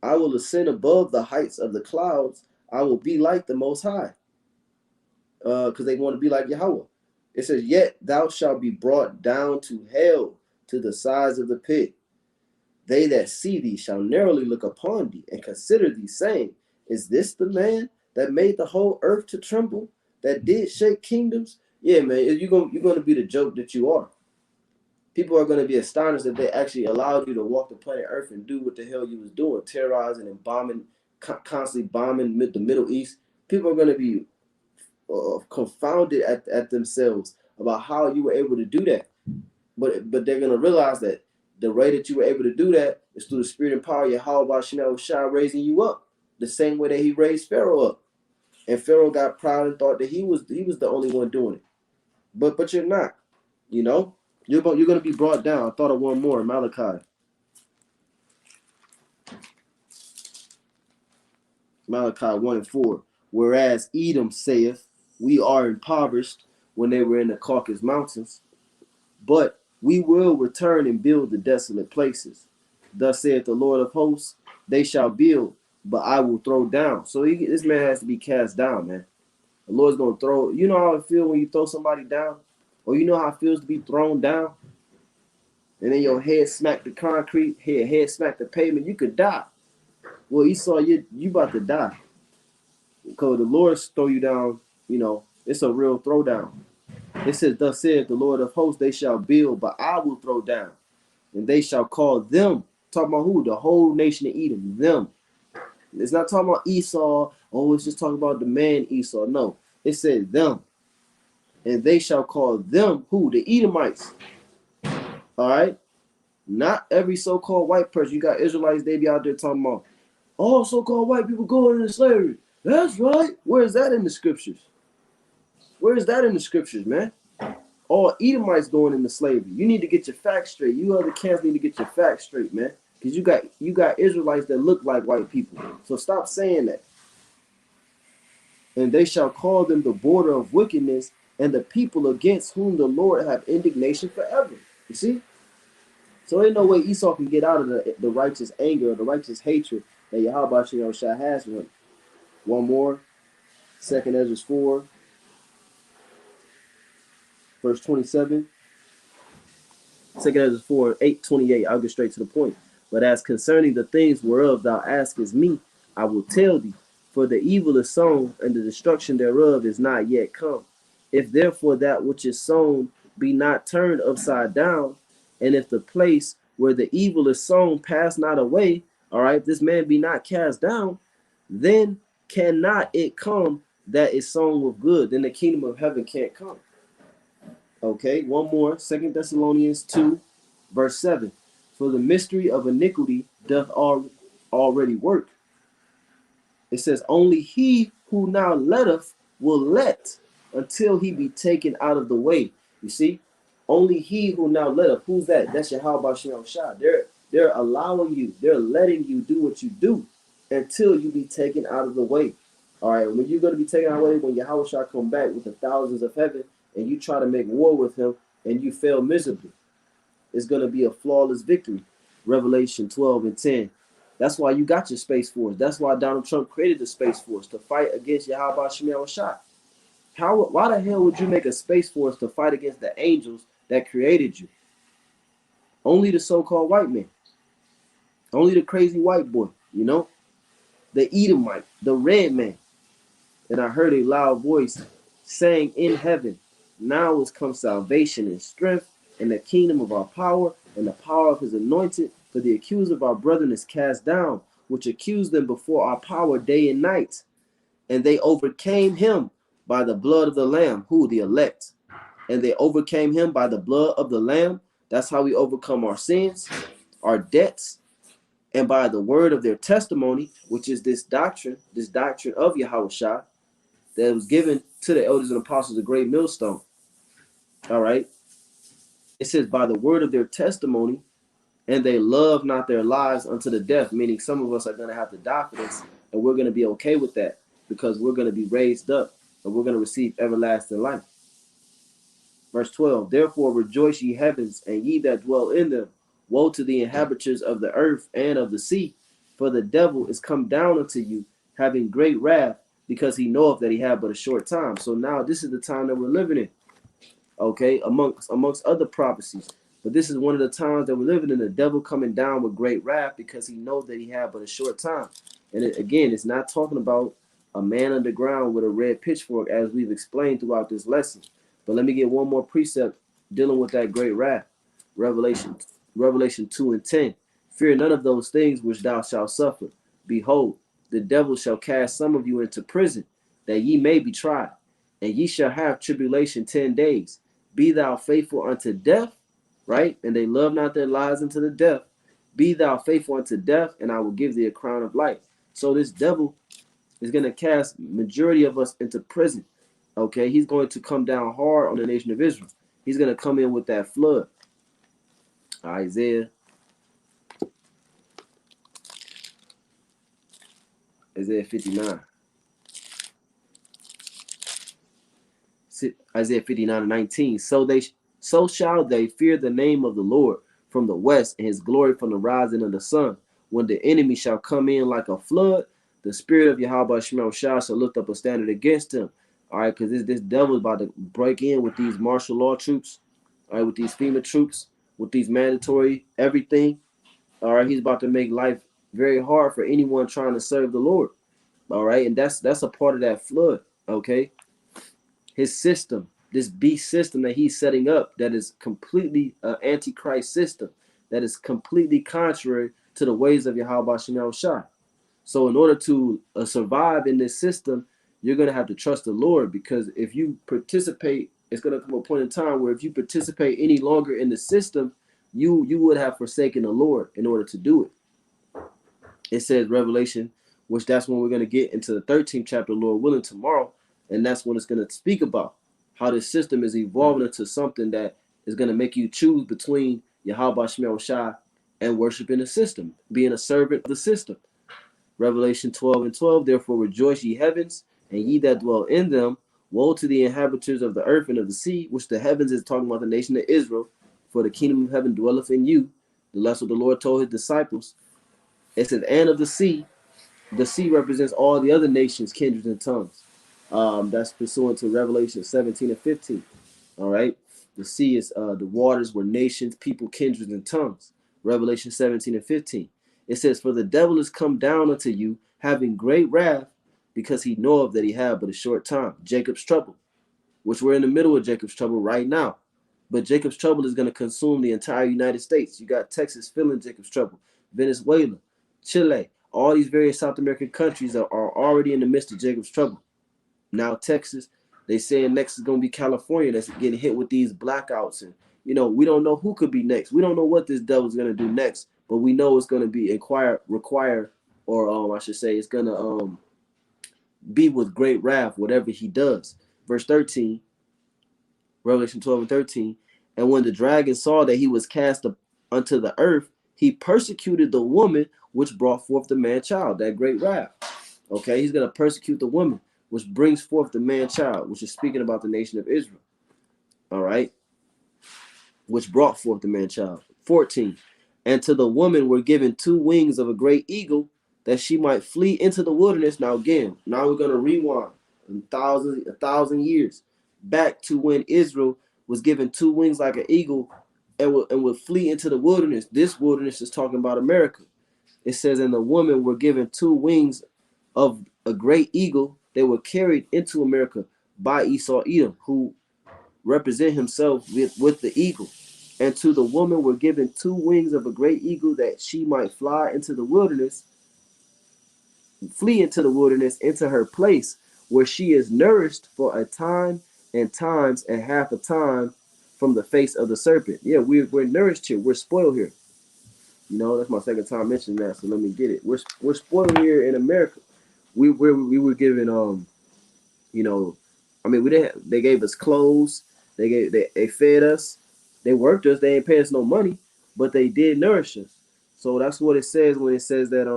I will ascend above the heights of the clouds. I will be like the Most High. Because they want to be like Yahweh. It says, yet thou shalt be brought down to hell, to the sides of the pit. They that see thee shall narrowly look upon thee and consider thee, saying, is this the man that made the whole earth to tremble, that did shake kingdoms? Yeah, man, you're going to be the joke that you are. People are going to be astonished that they actually allowed you to walk the planet Earth and do what the hell you was doing, terrorizing and bombing, constantly bombing the Middle East. People are going to be confounded at themselves about how you were able to do that. But they're going to realize that the way that you were able to do that is through the spirit and power of Yahweh Shah raising you up, the same way that he raised Pharaoh up. And Pharaoh got proud and thought that he was the only one doing it. But you're not. You know, you're going to be brought down. I thought of one more, Malachi 1:4. Whereas Edom saith, we are impoverished, when they were in the Caucasus Mountains, but we will return and build the desolate places. Thus saith the Lord of hosts, they shall build, but I will throw down. So this man has to be cast down, man. The Lord's going to throw. You know how it feels when you throw somebody down? Or you know how it feels to be thrown down? and then your head smack the concrete, head smack the pavement, you could die. Well, Esau, you about to die. Because the Lord throw you down, it's a real throwdown. It says, thus saith the Lord of hosts, they shall build, but I will throw down. And they shall call them, talking about who? The whole nation of Edom, them. It's not talking about Esau. Oh, it's just talking about the man Esau. No, it says them. And they shall call them who? The Edomites. All right? Not every so-called white person. You got Israelites, they be out there talking about, all so-called white people going into slavery. That's right. Where is that in the scriptures? Where is that in the scriptures, man? All Edomites going into slavery. You need to get your facts straight. You other camps need to get your facts straight, man. Because you got Israelites that look like white people. So stop saying that. And they shall call them the border of wickedness and the people against whom the Lord have indignation forever. You see? So ain't no way Esau can get out of the righteous anger or the righteous hatred that Yahweh Shah has for him. One more. 2nd Ezra 4, verse 27. 2nd Ezra 4, 8:28. I'll get straight to the point. But as concerning the things whereof thou askest me, I will tell thee. For the evil is sown, and the destruction thereof is not yet come. If therefore that which is sown be not turned upside down, and if the place where the evil is sown pass not away, all right, this man be not cast down, then cannot it come that is sown with good. Then the kingdom of heaven can't come. Okay, one more. 2 Thessalonians 2, verse 7. For the mystery of iniquity doth already work. It says, only he who now letteth will let until he be taken out of the way. You see? Only he who now letteth. Who's that? That's Yahweh Shem Shah. They're allowing you. They're letting you do what you do until you be taken out of the way. All right, when you're going to be taken out of the way, when Yahweh Shah come back with the thousands of heaven and you try to make war with him and you fail miserably, it's going to be a flawless victory. Revelation 12 and 10. That's why you got your Space Force. That's why Donald Trump created the Space Force, to fight against Yahweh Shemel Shah. Why the hell would you make a Space Force to fight against the angels that created you? Only the so-called white man. Only the crazy white boy, the Edomite, the red man. And I heard a loud voice saying in heaven, now is come salvation and strength and the kingdom of our power and the power of his anointed. For the accuser of our brethren is cast down, which accused them before our power day and night. And they overcame him by the blood of the Lamb, who? The elect. And they overcame him by the blood of the Lamb. That's how we overcome our sins, our debts, and by the word of their testimony, which is this doctrine of Yahweh Shah that was given to the elders and apostles, a great millstone. All right. It says, by the word of their testimony, and they love not their lives unto the death, meaning some of us are going to have to die for this, and we're going to be okay with that because we're going to be raised up and we're going to receive everlasting life. Verse 12, therefore rejoice ye heavens, and ye that dwell in them. Woe to the inhabitants of the earth and of the sea, for the devil is come down unto you, having great wrath, because he knoweth that he had but a short time. So now this is the time that we're living in, okay, amongst other prophecies. But this is one of the times that we're living in, the devil coming down with great wrath because he knows that he had but a short time. And again, it's not talking about a man underground with a red pitchfork, as we've explained throughout this lesson. But let me get one more precept dealing with that great wrath. Revelation 2 and 10. Fear none of those things which thou shalt suffer. Behold, the devil shall cast some of you into prison, that ye may be tried, and ye shall have tribulation 10 days. Be thou faithful unto death, right? And they love not their lives unto the death. Be thou faithful unto death, and I will give thee a crown of life. So this devil is going to cast majority of us into prison. Okay, he's going to come down hard on the nation of Israel. He's going to come in with that flood. Isaiah 59. Isaiah 59 and 19. So shall they fear the name of the Lord from the west, and his glory from the rising of the sun. When the enemy shall come in like a flood, the spirit of Yahweh Shemel Shah shall lift up a standard against him. All right, because this devil is about to break in with these martial law troops, all right, with these FEMA troops. with these mandatory everything. All right, he's about to make life very hard for anyone trying to serve the Lord. All right, and that's a part of that flood. Okay, his system, this beast system that he's setting up, that is completely antichrist system, that is completely contrary to the ways of Yahweh Shem Shai. So in order to survive in this system, you're going to have to trust the Lord, because if you participate, it's going to come a point in time where if you participate any longer in the system, you would have forsaken the Lord in order to do it. It says Revelation, which that's when we're going to get into the 13th chapter, Lord willing, tomorrow. And that's when it's going to speak about how this system is evolving into something that is going to make you choose between Yahweh Shem Shai and worshiping the system, being a servant of the system. Revelation 12:12, therefore rejoice ye heavens, and ye that dwell in them. Woe to the inhabitants of the earth and of the sea, which the heavens is talking about the nation of Israel, for the kingdom of heaven dwelleth in you. That's what the Lord told his disciples. It says, and of the sea. The sea represents all the other nations, kindreds, and tongues. That's pursuant to Revelation 17 and 15. All right. The sea is the waters were nations, people, kindreds, and tongues. Revelation 17 and 15. It says, for the devil is come down unto you, having great wrath, because he knoweth that he had but a short time. Jacob's trouble, which we're in the middle of Jacob's trouble right now. But Jacob's trouble is going to consume the entire United States. You got Texas feeling Jacob's trouble, Venezuela, Chile, all these various South American countries are already in the midst of Jacob's trouble. Now Texas, they saying next is going to be California that's getting hit with these blackouts. And, we don't know who could be next. We don't know what this devil's going to do next, but we know it's going to be require, or I should say it's going to be with great wrath, whatever he does. Verse 13, Revelation 12 and 13, and when the dragon saw that he was cast up unto the earth, he persecuted the woman which brought forth the man child, that great wrath. Okay, he's going to persecute the woman which brings forth the man child, which is speaking about the nation of Israel. All right, which brought forth the man child. 14, and to the woman were given 2 wings of a great eagle, that she might flee into the wilderness. Now again, now we're going to rewind a thousand years back to when Israel was given 2 wings like an eagle and would flee into the wilderness. This wilderness is talking about America. It says, and the women were given 2 wings of a great eagle. They were carried into America by Esau Edom, who represent himself with the eagle. And to the woman were given 2 wings of a great eagle, that she might fly into the wilderness, flee into the wilderness, into her place, where she is nourished for a time and times and half a time from the face of the serpent. Yeah, we're nourished here. We're spoiled here. That's my second time mentioning that, so let me get it. We're spoiled here in America. We were given they gave us clothes, they fed us, they worked us, they ain't pay us no money, but they did nourish us. So that's what it says when it says that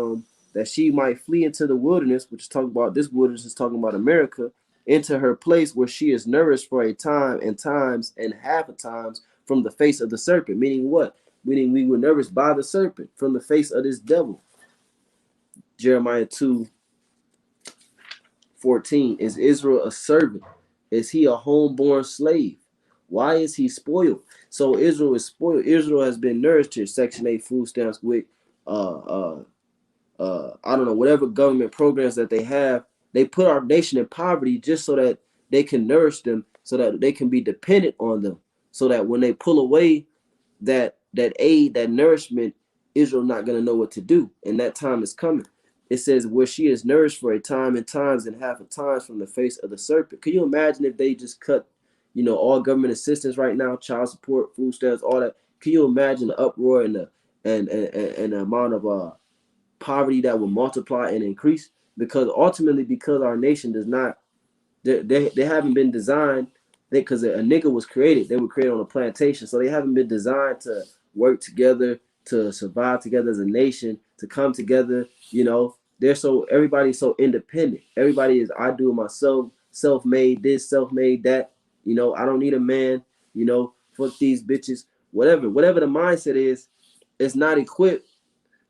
that she might flee into the wilderness, which is talking about, this wilderness is talking about America, into her place where she is nourished for a time and times and half a times from the face of the serpent. Meaning what? Meaning we were nourished by the serpent from the face of this devil. Jeremiah 2:14, is Israel a servant? Is he a homeborn slave? Why is he spoiled? So Israel is spoiled. Israel has been nourished here. Section 8 food stamps with I don't know, whatever government programs that they have. They put our nation in poverty just so that they can nourish them, so that they can be dependent on them, so that when they pull away that aid, that nourishment, Israel not going to know what to do, and that time is coming. It says, where she is nourished for a time and times and half a times from the face of the serpent. Can you imagine if they just cut, all government assistance right now, child support, food stamps, all that? Can you imagine the uproar and the amount of poverty that will multiply and increase? Because ultimately, because our nation does not, they haven't been designed, because a nigga was created. They were created on a plantation, so they haven't been designed to work together, to survive together as a nation, to come together. Everybody's so independent. Everybody is, I do it myself, self-made this, self-made that. I don't need a man. Fuck these bitches. Whatever the mindset is, it's not equipped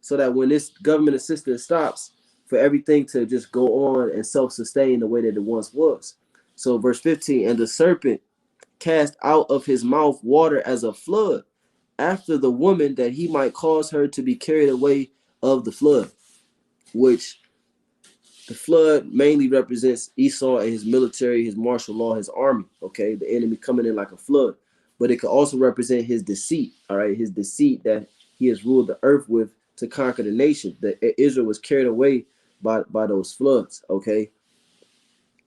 so that when this government assistance stops, for everything to just go on and self-sustain the way that it once was. So verse 15, and the serpent cast out of his mouth water as a flood, after the woman, that he might cause her to be carried away of the flood, which the flood mainly represents Esau and his military, his martial law, his army. Okay, the enemy coming in like a flood, but it could also represent his deceit. All right, his deceit that he has ruled the earth with to conquer the nation. That Israel was carried away by those floods. Okay,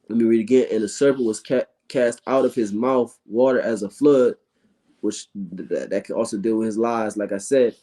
let me read again. And the serpent was cast out of his mouth water as a flood, which that can also deal with his lies. Like I said,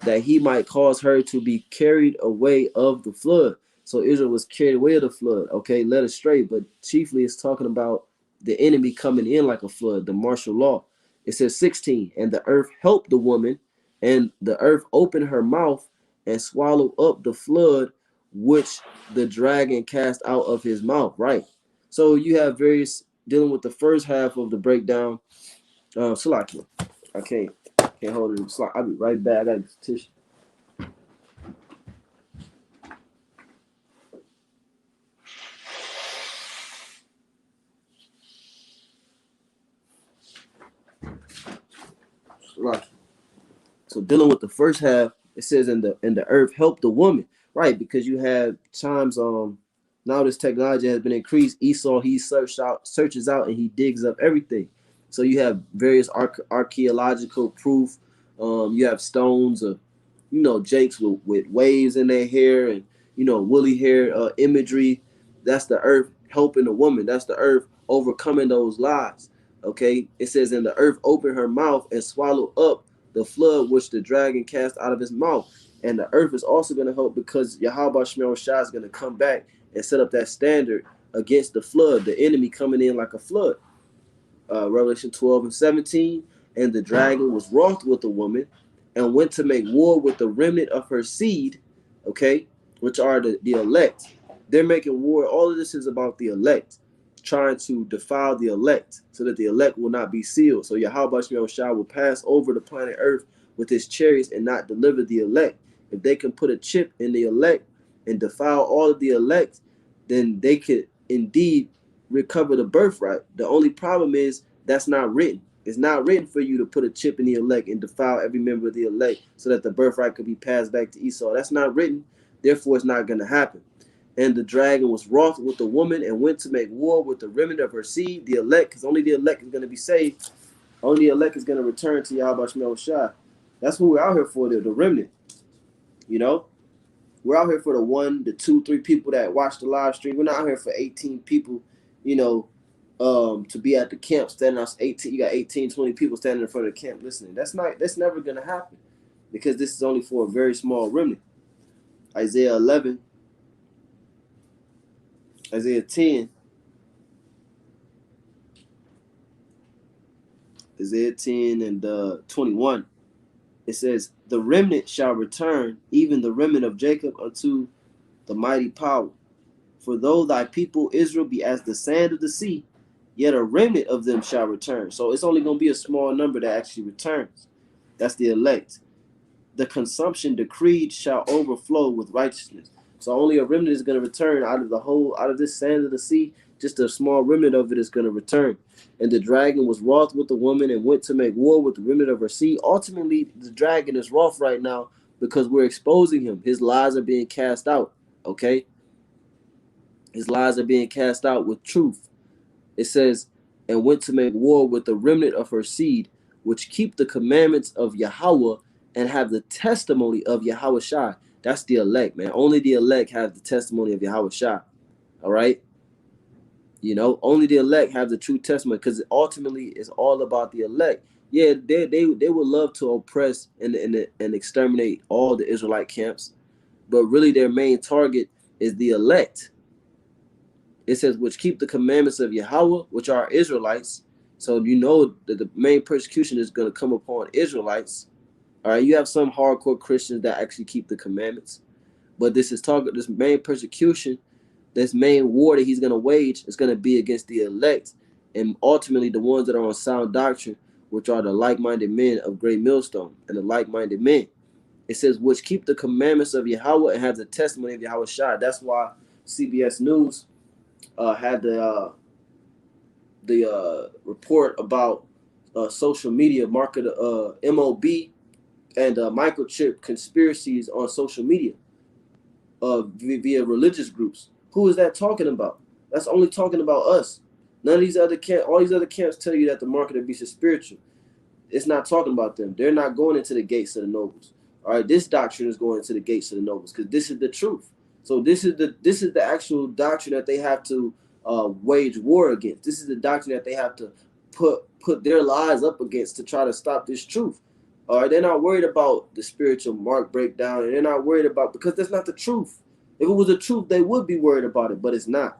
that he might cause her to be carried away of the flood. So Israel was carried away of the flood, okay, led astray. But chiefly it's talking about the enemy coming in like a flood, the martial law. It says 16, and the earth helped the woman, and the earth opened her mouth and swallowed up the flood which the dragon cast out of his mouth. Right. So you have various dealing with the first half of the breakdown. Salakia. I can't hold it. I'll be right back. I got a tissue. Salakia. So dealing with the first half, it says in the earth help the woman, right? Because you have times now this technology has been increased. Esau he searches out and he digs up everything. So you have various archaeological proof. You have stones of jakes with waves in their hair and woolly hair imagery. That's the earth helping the woman. That's the earth overcoming those lies. Okay, it says, and the earth opened her mouth and swallowed up the flood which the dragon cast out of his mouth. And the earth is also going to help because Yahweh Shemel Shah is going to come back and set up that standard against the flood, the enemy coming in like a flood. Revelation 12 and 17, and the dragon was wroth with the woman and went to make war with the remnant of her seed, okay, which are the elect. They're making war. All of this is about the elect, trying to defile the elect so that the elect will not be sealed. So Yahweh Shah will pass over the planet Earth with his chariots and not deliver the elect. If they can put a chip in the elect and defile all of the elect, then they could indeed recover the birthright. The only problem is that's not written. It's not written for you to put a chip in the elect and defile every member of the elect so that the birthright could be passed back to Esau. That's not written. Therefore, it's not going to happen. And the dragon was wroth with the woman and went to make war with the remnant of her seed, the elect, because only the elect is going to be saved. Only the elect is going to return to Yahweh Shemel Shah. That's what we're out here for, the remnant. We're out here for the 1, the 2, 3 people that watch the live stream. We're not out here for 18 people, to be at the camp standing out 18. You got 18, 20 people standing in front of the camp listening. That's never gonna happen because this is only for a very small remnant. Isaiah 11, Isaiah 10, Isaiah 10 and 21. It says, the remnant shall return, even the remnant of Jacob, unto the mighty power. For though thy people Israel be as the sand of the sea, yet a remnant of them shall return. So it's only going to be a small number that actually returns. That's the elect. The consumption decreed shall overflow with righteousness. So only a remnant is going to return out of this sand of the sea. Just a small remnant of it is going to return. And the dragon was wroth with the woman and went to make war with the remnant of her seed. Ultimately, the dragon is wroth right now because we're exposing him. His lies are being cast out. Okay? His lies are being cast out with truth. It says, and went to make war with the remnant of her seed, which keep the commandments of Yahweh and have the testimony of Yahweh Shai. That's the elect, man. Only the elect have the testimony of Yahweh Shai. All right? Only the elect have the true testimony because ultimately it's all about the elect. Yeah, they would love to oppress and exterminate all the Israelite camps, but really their main target is the elect. It says, which keep the commandments of Yahweh, which are Israelites. So that the main persecution is going to come upon Israelites. All right, you have some hardcore Christians that actually keep the commandments, but this main persecution, this main war that he's going to wage is going to be against the elect, and ultimately the ones that are on sound doctrine, which are the like-minded men of Great Millstone and the like-minded men. It says, which keep the commandments of Yahweh and have the testimony of Yahweh Shai. That's why CBS News had the report about social media market, MOB and microchip conspiracies on social media via religious groups. Who is that talking about? That's only talking about us. None of these other camps, all these other camps tell you that the mark of the beast is spiritual. It's not talking about them. They're not going into the gates of the nobles. All right, this doctrine is going into the gates of the nobles because this is the truth. So this is the actual doctrine that they have to wage war against. This is the doctrine that they have to put their lives up against to try to stop this truth. All right, they're not worried about the spiritual mark breakdown, and they're not worried about, because that's not the truth. If it was the truth, they would be worried about it, but it's not.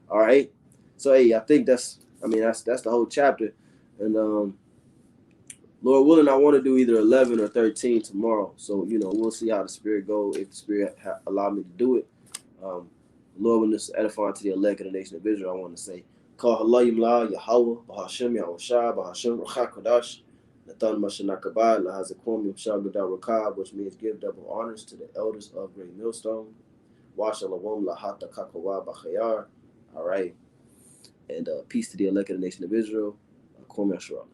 All right. So hey, I think that's the whole chapter, and Lord willing, I want to do either 11 or 13 tomorrow. So, we'll see how the Spirit goes, if the Spirit allow me to do it. Lord, when this edifying to the elect of the nation of Israel, I want to say, Call Halayim La, Yahweh, Bahashem, Yahushua, Bahashem, Rucha Kodash, Nathan Mashanakabad, Lahazakom, Yahshua Gadar Rakab, which means give double honors to the elders of Great Millstone. Washalawam, Lahata Kakawa, Bachayar. All right. And peace to the elect of the nation of Israel. Kwame Shalom.